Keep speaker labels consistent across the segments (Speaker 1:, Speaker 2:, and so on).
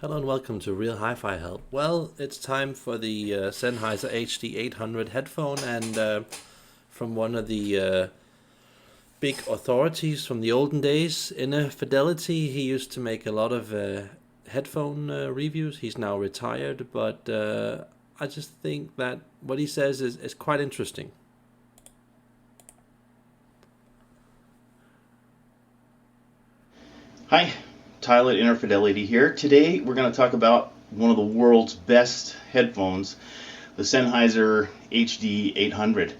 Speaker 1: Hello and welcome to Real Hi-Fi Help. Well, it's time for the Sennheiser HD 800 headphone, and from one of the big authorities from the olden days, Inner Fidelity. He used to make a lot of headphone reviews. He's now retired, but I just think that what he says is quite interesting.
Speaker 2: Hi, Tyler at Inner Fidelity here. Today we're going to talk about one of the world's best headphones, the Sennheiser HD 800.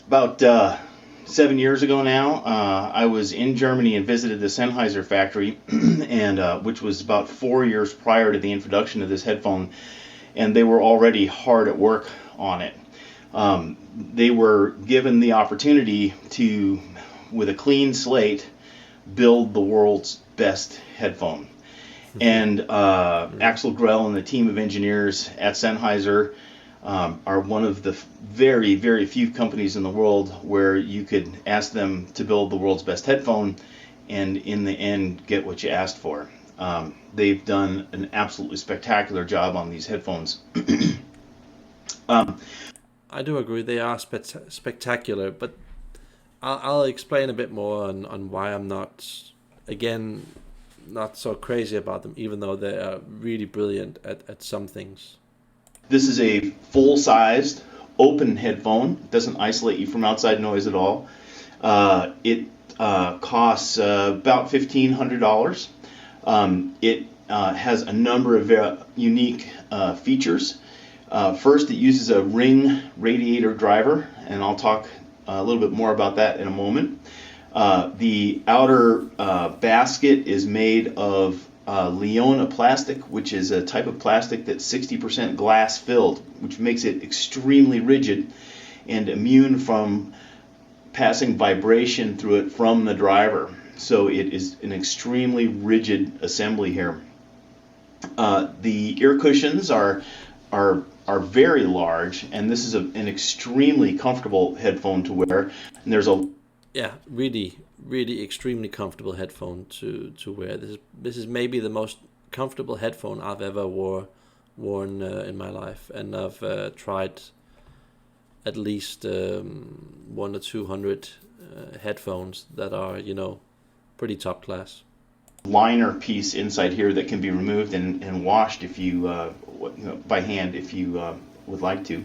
Speaker 2: About 7 years ago now, I was in Germany and visited the Sennheiser factory, and which was about 4 years prior to the introduction of this headphone, and they were already hard at work on it. They were given the opportunity to, with a clean slate, build the world's best headphone. And Axel Grell and the team of engineers at Sennheiser are one of the very, very few companies in the world where you could ask them to build the world's best headphone and in the end get what you asked for. They've done an absolutely spectacular job on these headphones.
Speaker 1: I do agree they are spectacular, but I'll explain a bit more on why I'm not so crazy about them, even though they are really brilliant at some things.
Speaker 2: This is a full-sized open headphone. It doesn't isolate you from outside noise at all. It costs about $1,500. It has a number of unique features. First, it uses a ring radiator driver, and I'll talk a little bit more about that in a moment. The outer basket is made of Leona plastic, which is a type of plastic that's 60% glass filled, which makes it extremely rigid and immune from passing vibration through it from the driver. So it is an extremely rigid assembly here. The ear cushions are very large, and this is an extremely comfortable headphone to wear. And there's a
Speaker 1: really extremely comfortable headphone to wear. This is maybe the most comfortable headphone I've ever worn in my life, and I've tried at least 100 or 200 headphones that are pretty top class.
Speaker 2: Liner piece inside here that can be removed and washed if you by hand if you would like to.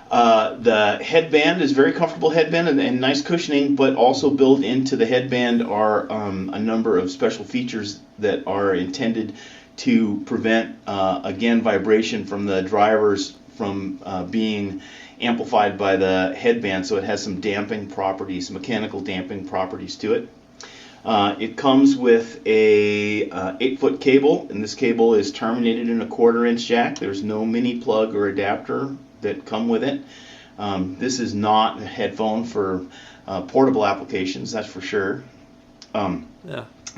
Speaker 2: The headband is very comfortable headband and nice cushioning, but also built into the headband are a number of special features that are intended to prevent again vibration from the drivers from being amplified by the headband. So it has some damping properties, mechanical damping properties to it. It comes with a 8-foot cable, and this cable is terminated in a 1/4-inch jack. There's no mini plug or adapter that come with it. This is not a headphone for portable applications, that's for sure.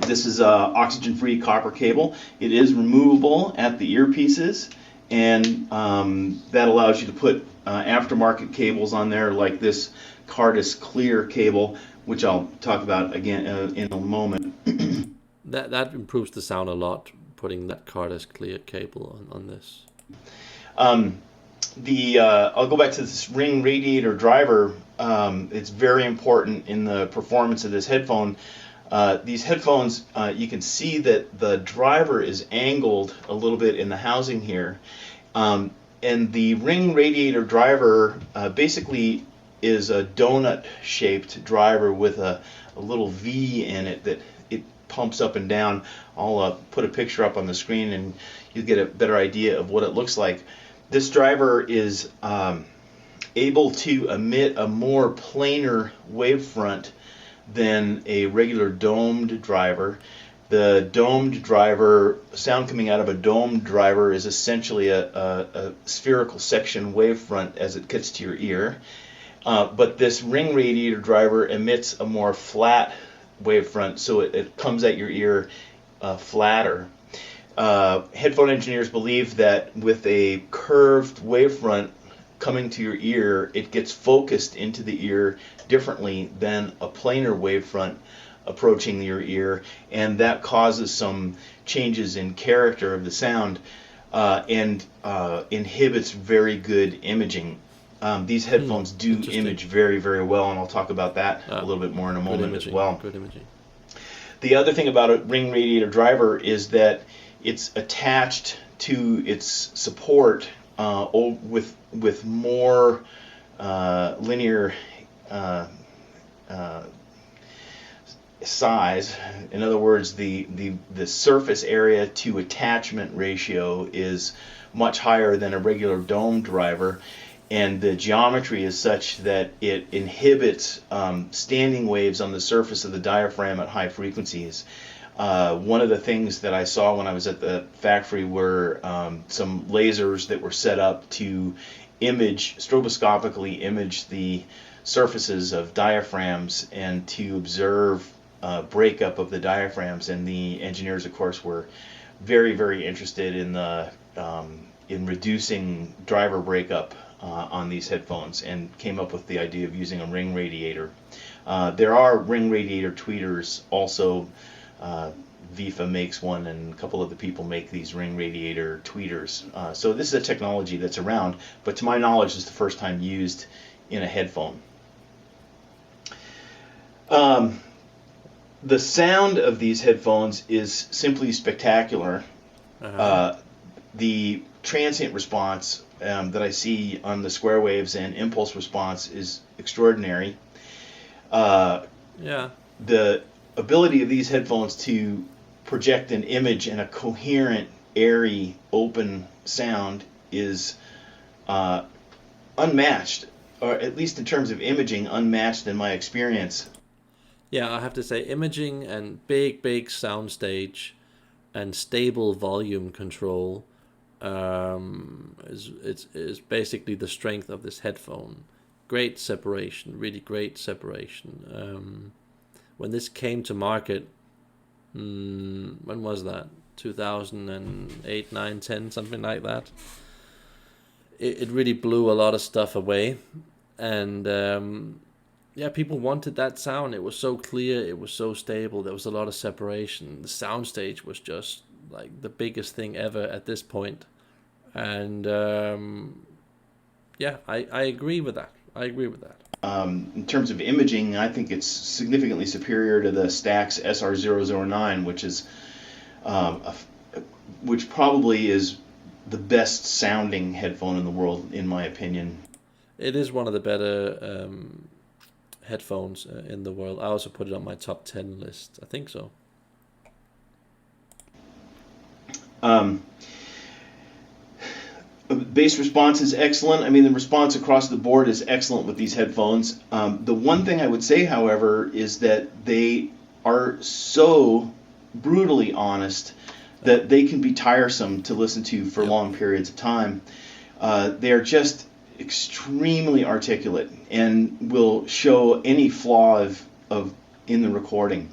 Speaker 2: This is oxygen-free copper cable. It is removable at the earpieces, and that allows you to put aftermarket cables on there, like this Cardis Clear cable, which I'll talk about again in a moment.
Speaker 1: That improves the sound a lot, putting that Cardis Clear cable on this.
Speaker 2: I'll go back to this ring radiator driver. It's very important in the performance of this headphone. These headphones, you can see that the driver is angled a little bit in the housing here. And the ring radiator driver basically is a donut-shaped driver with a little V in it that it pumps up and down. I'll put a picture up on the screen and you'll get a better idea of what it looks like. This driver is able to emit a more planar wavefront than a regular domed driver. The domed driver, sound coming out of a domed driver is essentially a spherical section wavefront as it gets to your ear. But this ring radiator driver emits a more flat wavefront, so it comes at your ear flatter. Headphone engineers believe that with a curved wavefront coming to your ear, it gets focused into the ear differently than a planar wavefront approaching your ear, and that causes some changes in character of the sound and inhibits very good imaging. These headphones do image very, very well, and I'll talk about that a little bit more in a moment as well.
Speaker 1: Good imaging.
Speaker 2: The other thing about a ring radiator driver is that it's attached to its support with more linear size. In other words, the surface area to attachment ratio is much higher than a regular dome driver, and the geometry is such that it inhibits standing waves on the surface of the diaphragm at high frequencies. One of the things that I saw when I was at the factory were some lasers that were set up to stroboscopically image the surfaces of diaphragms and to observe breakup of the diaphragms. And the engineers, of course, were very, very interested in reducing driver breakup on these headphones, and came up with the idea of using a ring radiator. There are ring radiator tweeters also. VIFA makes one, and a couple of the people make these ring radiator tweeters. So this is a technology that's around, but to my knowledge is the first time used in a headphone. The sound of these headphones is simply spectacular. The transient response that I see on the square waves and impulse response is extraordinary. The ability of these headphones to project an image in a coherent, airy, open sound is unmatched, or at least in terms of imaging, unmatched in my experience.
Speaker 1: Yeah, I have to say, imaging and big soundstage and stable volume control is basically the strength of this headphone. Great separation, really great separation. When this came to market, when was that? 2008, 9, 10, something like that. It really blew a lot of stuff away, and people wanted that sound. It was so clear, it was so stable, there was a lot of separation. The soundstage was just like the biggest thing ever at this point. And I agree with that. In
Speaker 2: terms of imaging, I think it's significantly superior to the Stax SR009, which probably is the best sounding headphone in the world, in my opinion.
Speaker 1: It is one of the better headphones in the world. I also put it on my top 10 list. I think so.
Speaker 2: Bass response is excellent. I mean, the response across the board is excellent with these headphones. The one thing I would say, however, is that they are so brutally honest that they can be tiresome to listen to for long periods of time. They are just extremely articulate and will show any flaw in the recording,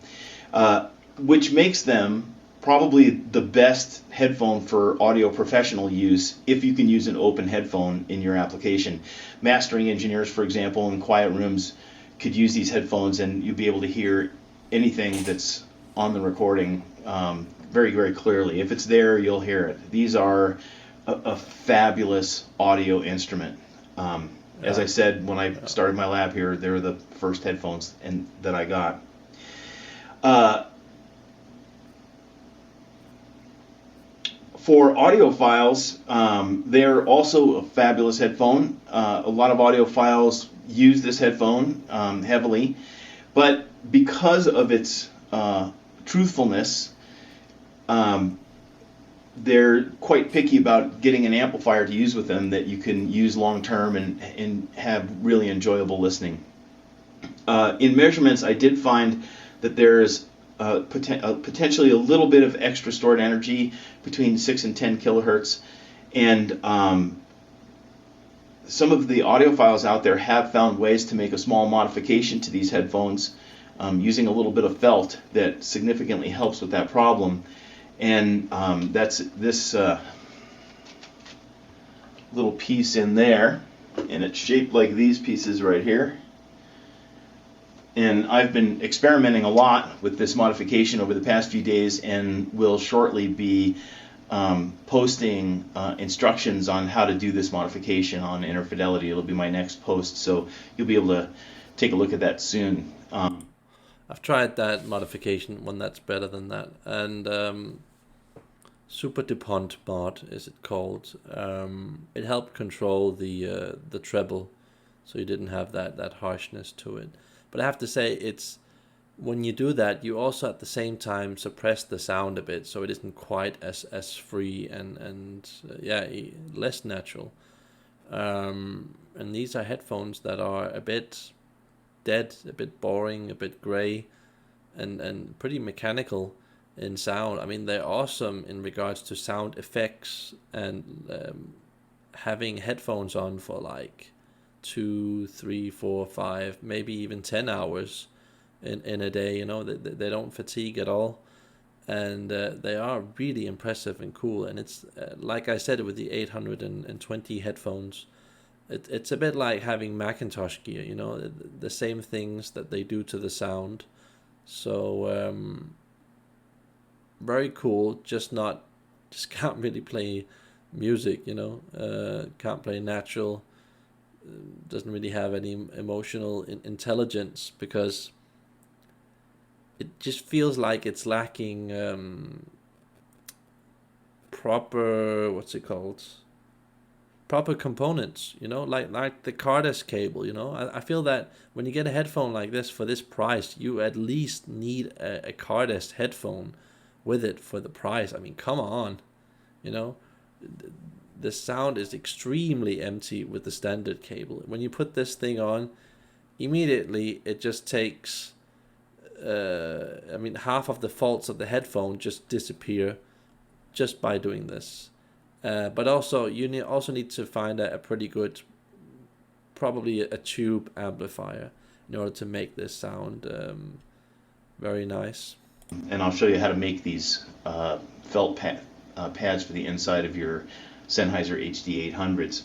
Speaker 2: which makes them probably the best headphone for audio professional use if you can use an open headphone in your application. Mastering engineers, for example, in quiet rooms could use these headphones, and you'll be able to hear anything that's on the recording very, very clearly. If it's there, you'll hear it. These are a fabulous audio instrument. As I said when I started my lab here, they were the first headphones that I got. For audiophiles, they're also a fabulous headphone. A lot of audiophiles use this headphone heavily, but because of its truthfulness, they're quite picky about getting an amplifier to use with them that you can use long term and have really enjoyable listening. In measurements, I did find that there's potentially a little bit of extra stored energy between 6 and 10 kilohertz, and some of the audiophiles out there have found ways to make a small modification to these headphones using a little bit of felt that significantly helps with that problem. And that's this little piece in there, and it's shaped like these pieces right here. and I've been experimenting a lot with this modification over the past few days, and will shortly be posting instructions on how to do this modification on Inner Fidelity. It'll be my next post, so you'll be able to take a look at that soon.
Speaker 1: I've tried that modification, one that's better than that, and Super DuPont mod is it called. It helped control the treble, so you didn't have that harshness to it. But I have to say, it's when you do that, you also at the same time suppress the sound a bit, so it isn't quite as free and less natural. And these are headphones that are a bit dead, a bit boring, a bit gray, and pretty mechanical in sound. I mean, they're awesome in regards to sound effects, and having headphones on for like 2, 3, 4, 5, maybe even 10 hours in a day, you know, they don't fatigue at all, and they are really impressive and cool. And it's like I said with the 820 headphones, it's a bit like having Macintosh gear, you know, the same things that they do to the sound. So very cool, just can't really play music, you know, can't play natural, doesn't really have any emotional intelligence, because it just feels like it's lacking proper, what's it called, proper components, you know, like the cordless cable, you know. I feel that when you get a headphone like this for this price, you at least need a cordless headphone with it for the price. I mean, come on, you know. The sound is extremely empty with the standard cable. When you put this thing on, immediately it just takes, I mean, half of the faults of the headphone just disappear just by doing this. But also, you need to find a pretty good, probably a tube amplifier, in order to make this sound very nice.
Speaker 2: And I'll show you how to make these felt pads for the inside of your Sennheiser HD800s.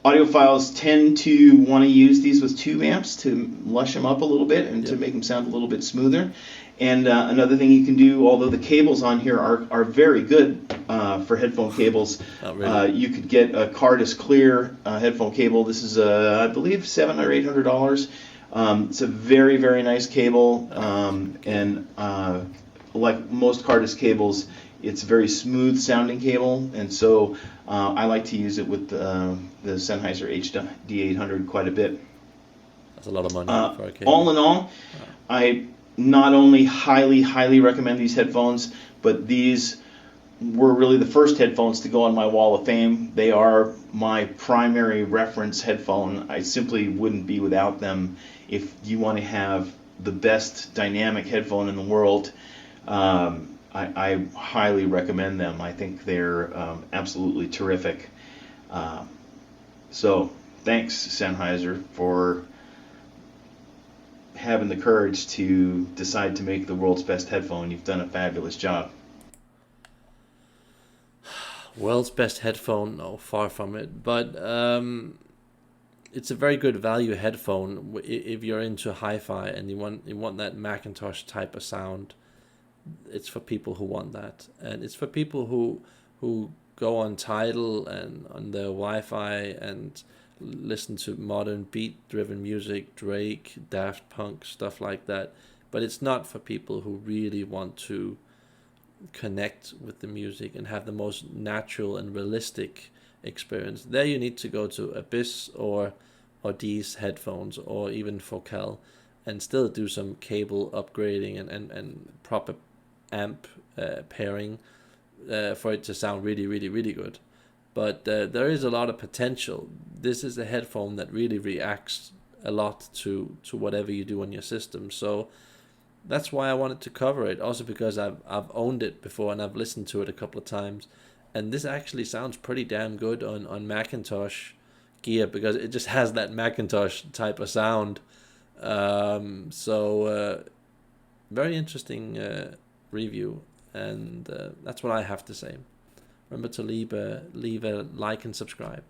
Speaker 2: Audiophiles tend to want to use these with tube amps to lush them up a little bit and to make them sound a little bit smoother. And another thing you can do, although the cables on here are very good for headphone cables,
Speaker 1: really.
Speaker 2: You could get a Cardis Clear headphone cable. This is, I believe, $700 or $800. It's a very, very nice cable, and like most Cardis cables, it's a very smooth sounding cable, and so I like to use it with the Sennheiser HD800 quite a bit.
Speaker 1: That's a lot of money for a cable.
Speaker 2: All in all, I not only highly recommend these headphones, but these were really the first headphones to go on my wall of fame. They are my primary reference headphone. I simply wouldn't be without them. If you want to have the best dynamic headphone in the world, I highly recommend them. I think they're absolutely terrific. So thanks, Sennheiser, for having the courage to decide to make the world's best headphone. You've done a fabulous job.
Speaker 1: World's best headphone? No, far from it. But it's a very good value headphone if you're into hi-fi and you want that Macintosh type of sound. It's for people who want that, and it's for people who go on Tidal and on their Wi-Fi and listen to modern beat-driven music, Drake, Daft Punk, stuff like that. But it's not for people who really want to connect with the music and have the most natural and realistic experience. There you need to go to Abyss or these headphones, or even Focal, and still do some cable upgrading and proper amp pairing for it to sound really good. But there is a lot of potential. This is a headphone that really reacts a lot to whatever you do on your system. So that's why I wanted to cover it. Also because I've owned it before and I've listened to it a couple of times. And this actually sounds pretty damn good on Macintosh gear, because it just has that Macintosh type of sound. So very interesting review. And that's what I have to say. Remember to leave a like and subscribe.